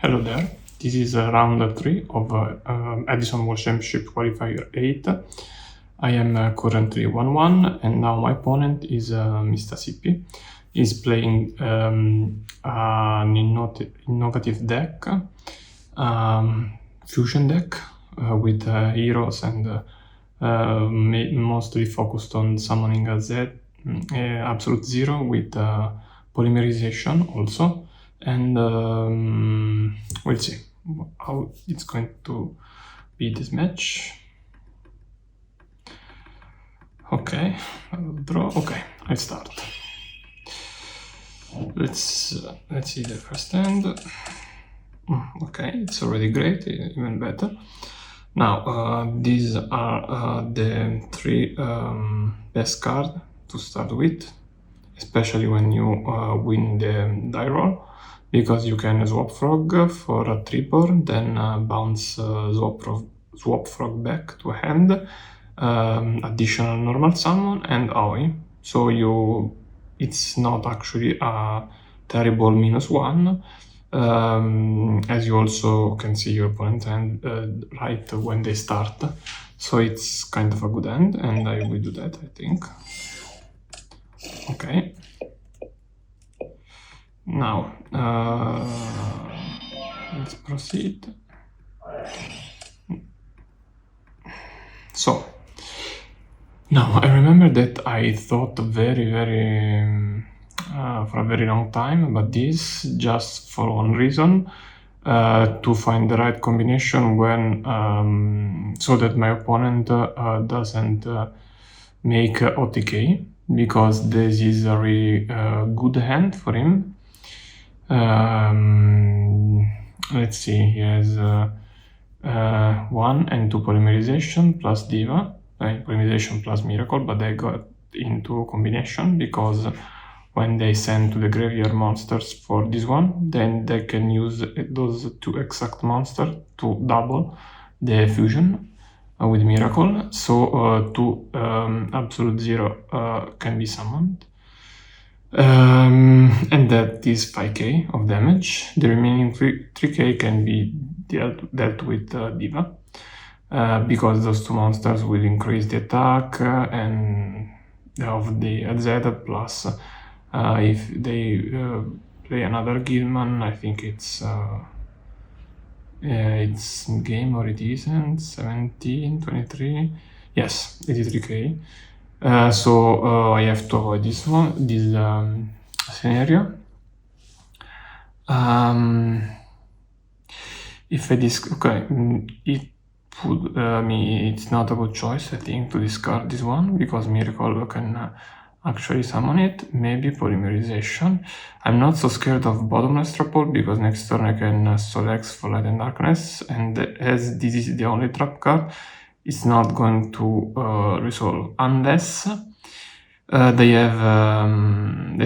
Hello there, this is round 3 of Edison World Championship Qualifier 8. I am currently 1-1 and now my opponent is mistasippy. He's playing an innovative deck, Fusion deck with heroes and mostly focused on summoning a Z, Absolute Zero with polymerization also. And we'll see how it's going to be this match. Okay, I'll draw. Okay, I'll start. Let's see the first hand. Okay, it's already great, even better. Now these are the 3 best cards to start with, especially when you win the die roll. Because you can swap frog for a tripper, then bounce swap frog back to hand, additional normal summon and AoE. So it's not actually a terrible -1, as you also can see your opponent hand right when they start. So it's kind of a good hand, and I will do that, I think. Okay. Now, let's proceed. So, now I remember that I thought very for a very long time about this, just for one reason, to find the right combination when, so that my opponent doesn't make OTK, because this is a really good hand for him. Let's see, he has 1 and 2 polymerization plus Diva, polymerization plus Miracle, but they got into combination because when they send to the graveyard monsters for this one, then they can use those 2 exact monsters to double the fusion with Miracle. So 2 Absolute Zero can be summoned. And that is 5k of damage. The remaining 3k can be dealt with Diva, because those 2 monsters will increase the attack and of the AZ, plus if they play another Gilman, I think it's game or it isn't, 17, 23, yes, 83k. So I have to avoid this scenario. If I it's not a good choice, I think, to discard this one, because Miracle can actually summon it. Maybe polymerization. I'm not so scared of bottomless triple, because next turn I can Solex for Light and Darkness, and as this is the only trap card, it's not going to resolve unless they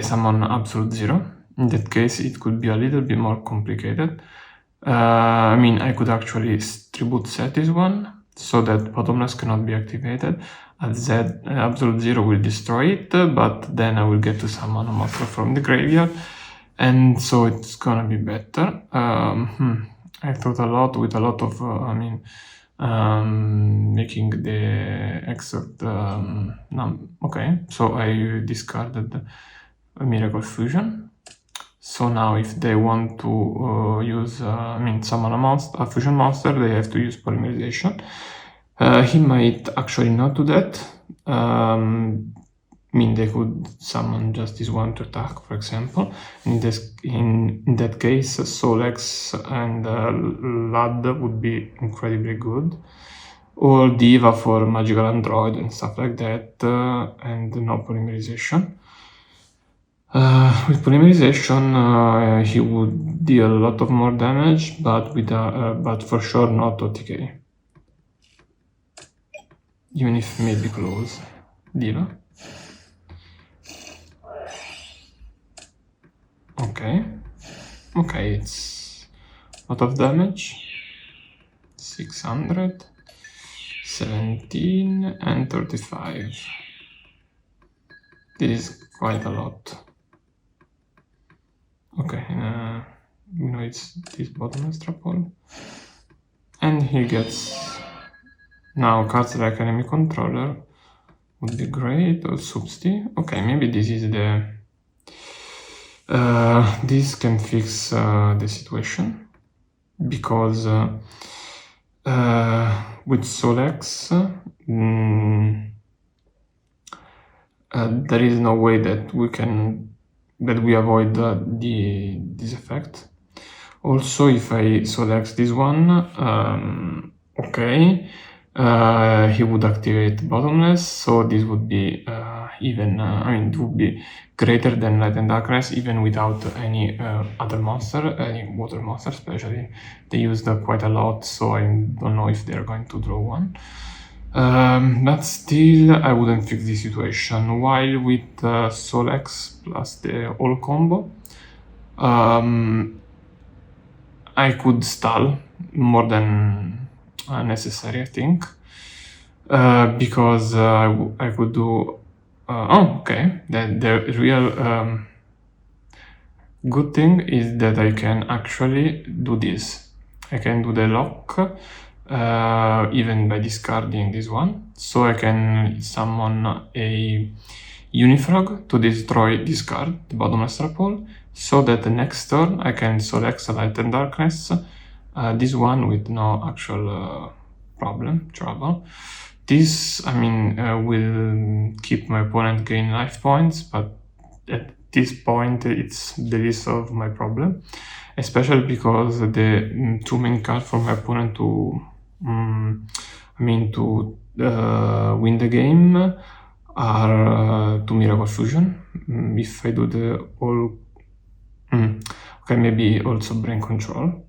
summon Absolute Zero. In that case, it could be a little bit more complicated. I mean, I could actually tribute set this one so that bottomless cannot be activated. Absolute Zero will destroy it, but then I will get to summon a monster from the graveyard, and so it's gonna be better. I thought a lot with a lot of making the exact okay, so I discarded a Miracle Fusion. So now if they want to use summon a fusion monster, they have to use polymerization. He might actually not do that. They could summon just this one to attack, for example. In that case, Solex and Lad would be incredibly good, or Diva for Magical Android and stuff like that, and no polymerization. With polymerization, he would deal a lot of more damage, but but for sure not OTK. Even if maybe close. Diva. Okay, it's a lot of damage. 600, 17 and 35. This is quite a lot. Okay, you know, it's this bottomless trapple. And he gets now cards like enemy controller would be great, or substi. Okay, maybe this is the this can fix the situation, because with Solex there is no way that we avoid this effect. Also, if I select this one, okay, he would activate bottomless, so this would be even, it would be greater than Light and Darkness, even without any other monster, any water monster especially. They used quite a lot, so I don't know if they're going to draw one. But still, I wouldn't fix this situation. While with Solex plus the all combo, I could stall more than necessary, I think, because I could do. Oh, okay. The real good thing is that I can actually do this. I can do the lock even by discarding this one. So I can summon a Unifrog to destroy this card, the bottomless trapple, so that the next turn I can select Light and Darkness, this one with no actual trouble. This, will keep my opponent gain life points, but at this point it's the least of my problem, especially because the two main cards for my opponent to win the game are two Miracle Fusion. If I do the all... okay, maybe also Brain Control.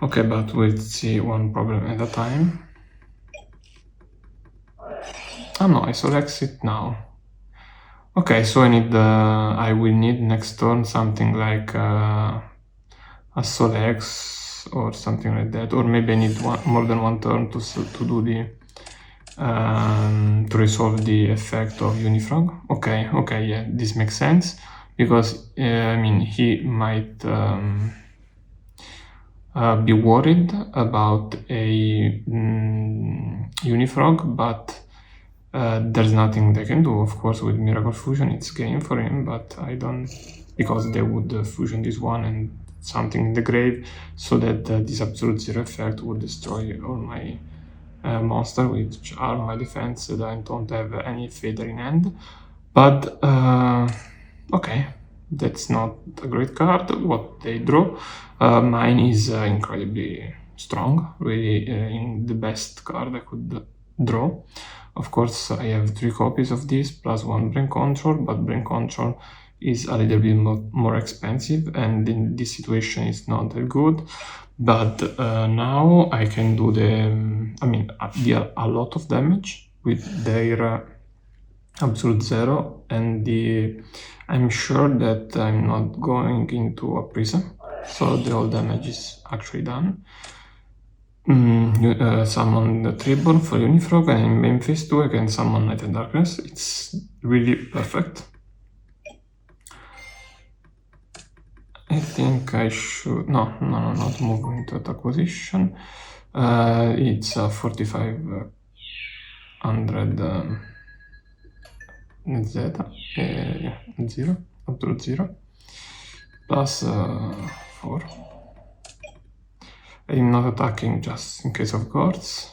Okay, but we'll see one problem at a time. Oh no, I select it now. Okay, so I will need next turn something like a Solex or something like that, or maybe I need more than one turn to do the to resolve the effect of Unifrog. Okay, yeah, this makes sense, because he might be worried about a Unifrog, but there's nothing they can do. Of course, with Miracle Fusion it's game for him, but I don't, because they would fusion this one and something in the grave, so that this absolute zero effect would destroy all my monster, which are my defense, that I don't have any Fader in hand. But okay, that's not a great card. What they draw, mine is incredibly strong, really in the best card I could draw. Of course, I have 3 copies of this plus 1 Brain Control, but Brain Control is a little bit more expensive, and in this situation it's not that good. But now I can do deal a lot of damage with their absolute zero, and I'm sure that I'm not going into a prison, so the whole damage is actually done. Summon the Tribune for Unifrog, and in main phase 2 I can summon Light and Darkness. It's really perfect. I think I should... No, not move into attack position. It's a 4500 Zeta, zero, absolute zero, plus 4. I'm not attacking just in case of guards,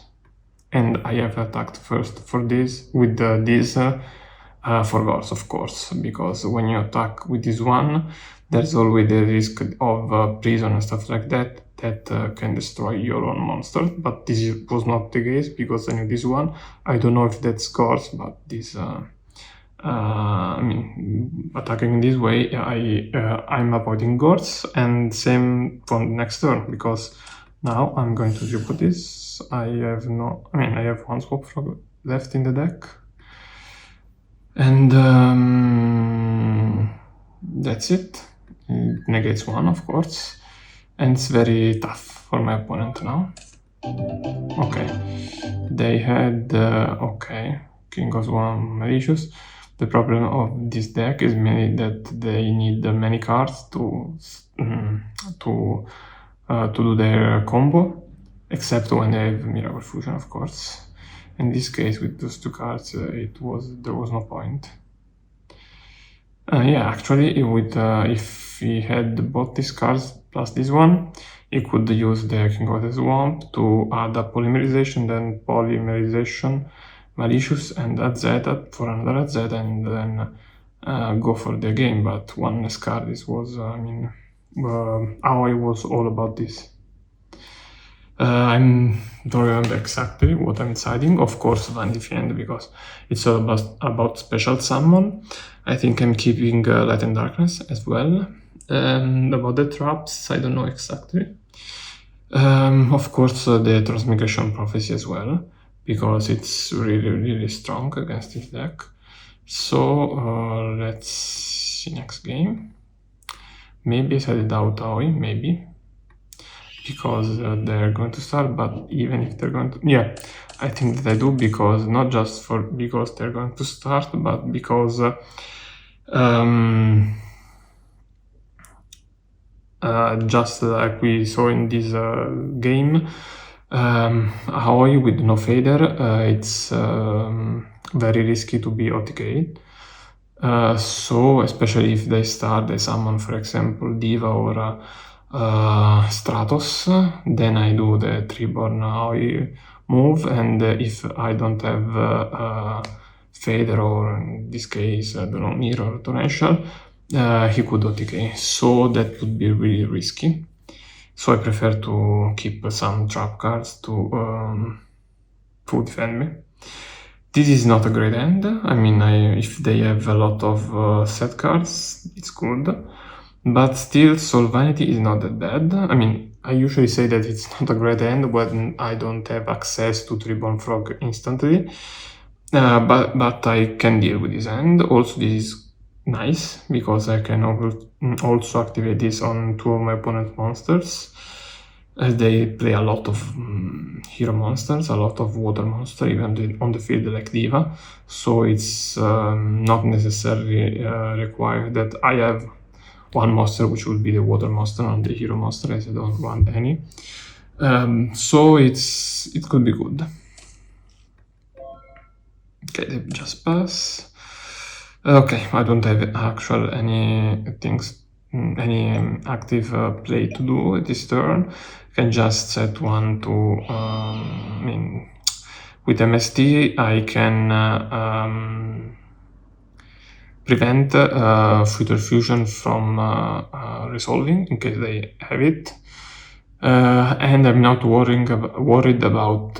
and I have attacked first for this with this for guards, of course, because when you attack with this one, there's always the risk of prison and stuff like that can destroy your own monster. But this was not the case, because I knew this one. I don't know if that's guards, but this attacking in this way, I'm avoiding guards, and same for next turn, because now I'm going to do this. I have 1 Swap Frog left in the deck, and that's it. It negates 1, of course, and it's very tough for my opponent now. Okay, they had okay, King of 1 Malicious, The problem of this deck is mainly that they need many cards to do their combo, except when they have Miracle Fusion, of course. In this case, with those two cards, there was no point. Yeah, actually, if he had both these cards plus this one, he could use the King of the Swamp to add a Polymerization, then Polymerization, Malicious, and a Zeta for another Zeta, and then go for the game. But one less card, this was, how I was all about this. I don't remember exactly what I'm deciding. Of course, Vanity Fiend, because it's all about special summon. I think I'm keeping Light and Darkness as well. About the traps, I don't know exactly. Of course, the Transmigration Prophecy as well, because it's really, really strong against this deck. So let's see next game. Maybe I set it out Aoi, maybe. Because they're going to start, but even if they're going to... Yeah, I think that I do, because not just because they're going to start, but because just like we saw in this game, Aoi with no fader, it's very risky to be OTK. So especially if they summon, for example, Diva or Stratos, then I do the Treeborn Aoi move, and if I don't have fader, or in this case, I don't know, Mirror or Torrential, he could OTK, so that would be really risky. So I prefer to keep some trap cards to defend me. This is not a great end. I mean, if they have a lot of set cards, it's good. But still, Soul Vanity is not that bad. I mean, I usually say that it's not a great end when I don't have access to Reborn Frog instantly. But I can deal with this end. Also, this is nice, because I can also activate this on two of my opponent monsters. They play a lot of hero monsters, a lot of water monsters, even on the field like Diva. So it's not necessarily required that I have one monster, which will be the water monster, on the hero monster, as I don't want any. So it could be good. Okay, they just pass. Okay, I don't have any active play to do this turn. I can just set one to, I mean, with MST I can prevent Future Fusion from resolving in case they have it. And I'm not worried about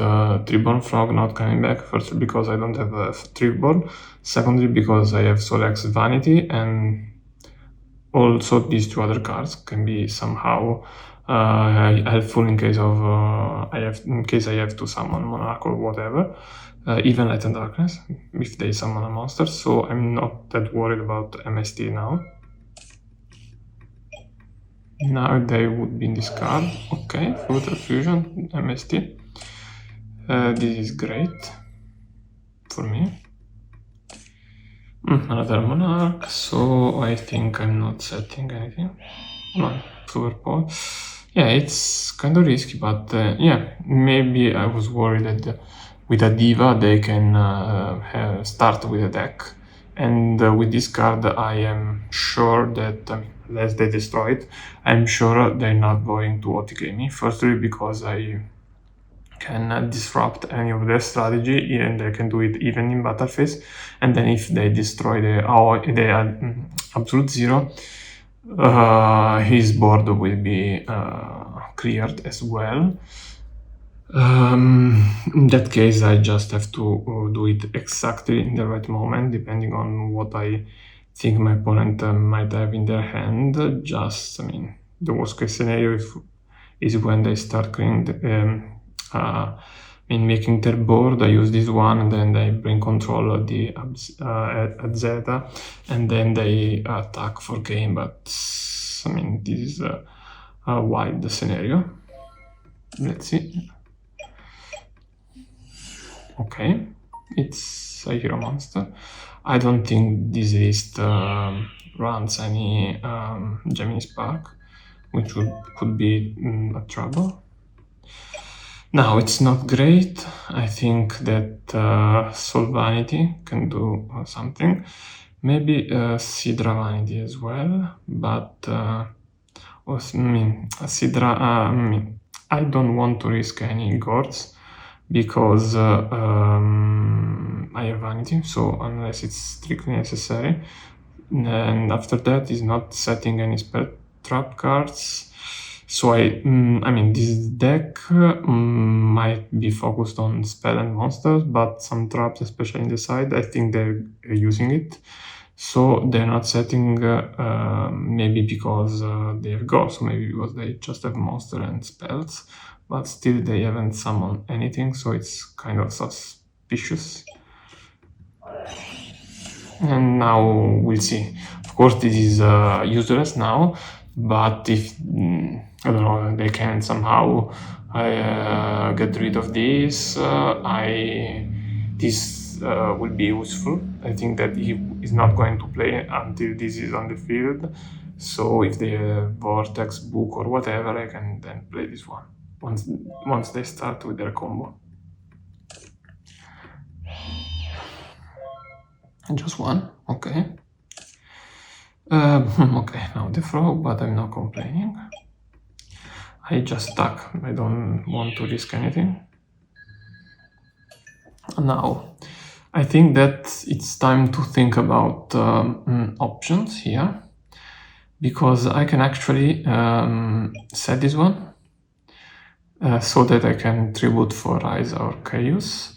Treeborn Frog not coming back. First, because I don't have a Treeborn. Secondly, because I have Solex Vanity, and also these two other cards can be somehow helpful in case of I have to summon Monarch or whatever. Even Light and Darkness, if they summon a monster. So I'm not that worried about MST now. Now they would be in this card. Okay, Future Fusion, MST. This is great for me. Another Monarch, so I think I'm not setting anything. No, Super Pod. Yeah, it's kind of risky, but yeah, maybe I was worried that with a Diva they can start with a deck. And with this card, I am sure that, unless they destroy it, I'm sure they're not going to OTK me. Firstly, because I can disrupt any of their strategy, and they can do it even in battle phase. And then if they destroy the Absolute Zero, his board will be cleared as well. In that case, I just have to do it exactly in the right moment, depending on what I think my opponent might have in their hand. Just, I mean, the worst case scenario is when they start cleaning making their board. I use this one, and then they bring control of the Zeta, and then they attack for game. But I mean, this is a wild scenario. Let's see. Okay, it's a hero monster. I don't think this list runs any Gemini Spark, which could be a trouble. Now, it's not great. I think that Soul Vanity can do something. Maybe Sidra Vanity as well, but Sidra, I don't want to risk any gourds because I have Vanity, so unless it's strictly necessary. And after that, is not setting any spell trap cards. So I mean, this deck might be focused on spell and monsters, but some traps, especially in the side, I think they're using it. So they're not setting, maybe because they have ghosts, maybe because they just have monster and spells, but still they haven't summoned anything, so it's kind of suspicious. And now we'll see. Of course, this is useless now, but if I don't know, they can somehow get rid of this, this will be useful. I think that he is not going to play until this is on the field. So if they have Vortex, Book, or whatever, I can then play this one once they start with their combo. Just one, okay. Okay, now the frog, but I'm not complaining. I just stuck. I don't want to risk anything. Now, I think that it's time to think about options here, because I can actually set this one so that I can tribute for Ryza or Chaos.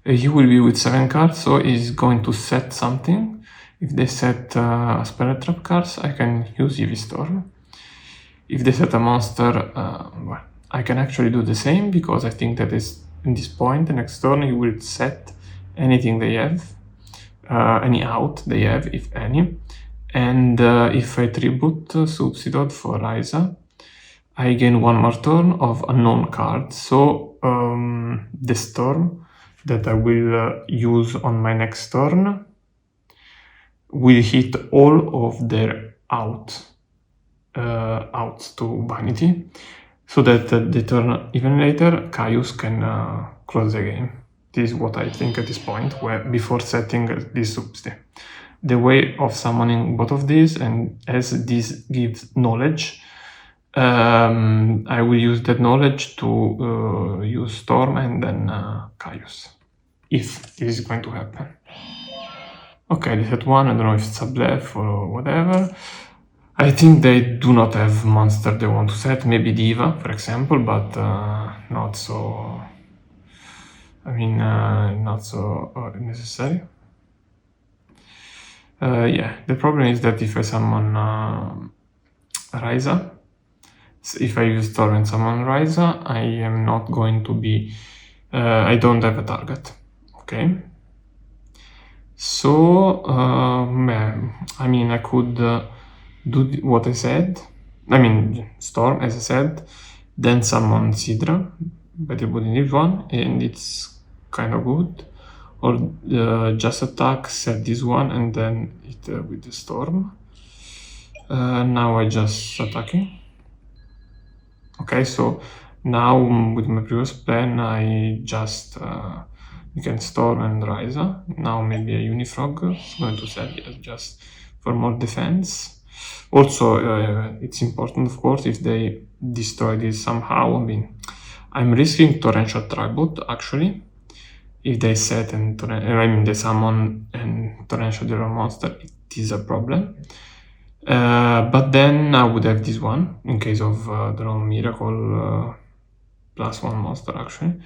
He will be with 7 cards, so he's going to set something. If they set spell trap cards, I can use EV Storm. If they set a monster, well, I can actually do the same, because I think that is in this point, the next turn, he will set anything they have, any out they have, if any. And if I tribute Subsidod for Ryza, I gain 1 more turn of unknown cards. So the Storm that I will use on my next turn will hit all of their outs to Vanity, so that the turn even later, Caius can close the game. This is what I think at this point, before setting this substi. The way of summoning both of these, and as this gives knowledge, I will use that knowledge to use Storm and then Caius, if this is going to happen. Okay, they set 1, I don't know if it's a bluff or whatever. I think they do not have monster they want to set, maybe Diva, for example, but not so, I mean, not so necessary. Yeah, the problem is that if I summon Ryza, if I use Storm and summon Ryza, I am not going to be, I don't have a target, okay? So, I mean, I could do what I said, I mean, Storm, as I said, then summon Sidra, but I wouldn't need one, and it's kind of good. Or just attack, set this one, and then hit with the Storm. Now I just attacking. Okay, so now with my previous plan, I just you can Storm and Ryza. Now maybe a Unifrog is going to set it just for more defense. Also, it's important, of course, if they destroy this somehow. I mean, I'm risking Torrential Tribute, actually. If they set and they summon and Torrential Dealer Monster, it is a problem. But then I would have this one, in case of the Miracle +1 monster, actually.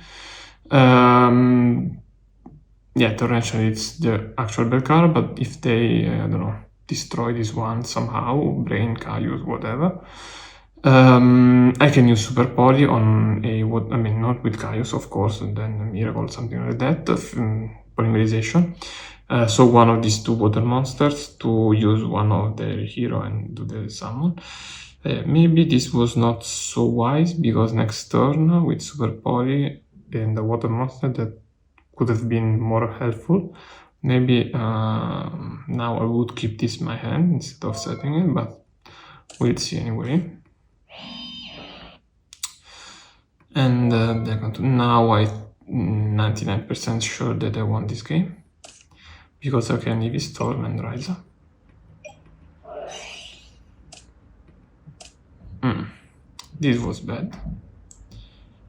Yeah, Torrential is the actual bell card, but if they, I don't know, destroy this one somehow, Brain, Caius, whatever, I can use Super Poly on a, I mean, not with Caius, of course, and then a Miracle, something like that, Polymerization. So one of these 2 water monsters to use one of their hero and do the summon. Maybe this was not so wise, because next turn with Super Poly and the water monster, that could have been more helpful. Maybe now I would keep this in my hand instead of setting it, but we'll see anyway. And now I'm 99% sure that I won this game, because I can EV Storm and Rise Up. This was bad.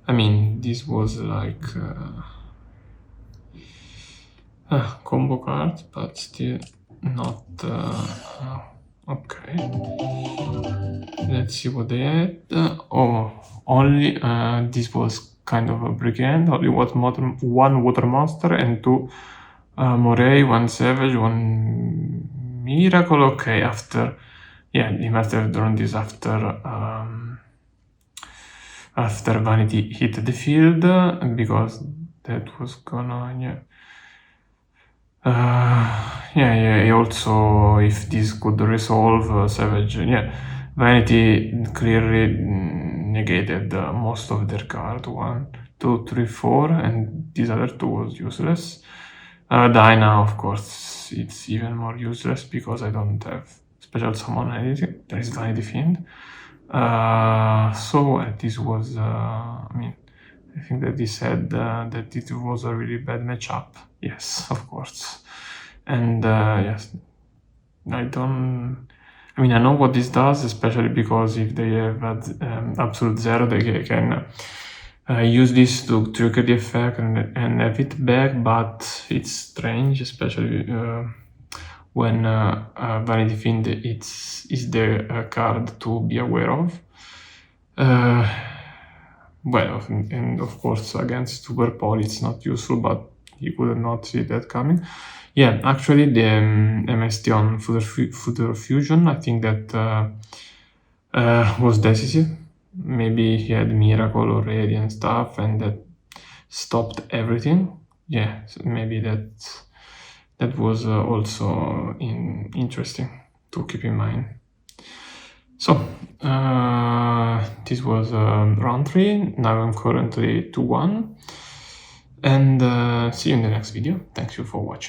I mean, this was like combo card, but still not okay. Let's see what they had. Only this was kind of a brigand. Only one water monster and 2 Moray, 1 savage, 1 miracle. Okay, after he must have drawn this after Vanity hit the field, because that was gonna also, if this could resolve Savage, Vanity clearly negated most of their card. 1, 2, 3, 4, and this other 2 was useless. Dinah, of course, it's even more useless because I don't have special summon anything. There is Vanity Fiend. So this was, I think that he said that it was a really bad matchup. Yes, of course. And yes, I know what this does, especially because if they have absolute 0, they can use this to trigger the effect and have it back, but it's strange, especially when Vanity Fiend is the card to be aware of. Well, and of course against Super Pole it's not useful, but you could not see that coming. Yeah, actually the MST on Future Fusion, I think that was decisive. Maybe he had Miracle already and stuff, and that stopped everything. Yeah, so maybe that was also interesting to keep in mind. So this was round 3. Now I'm currently 2-1, and see you in the next video. Thank you for watching.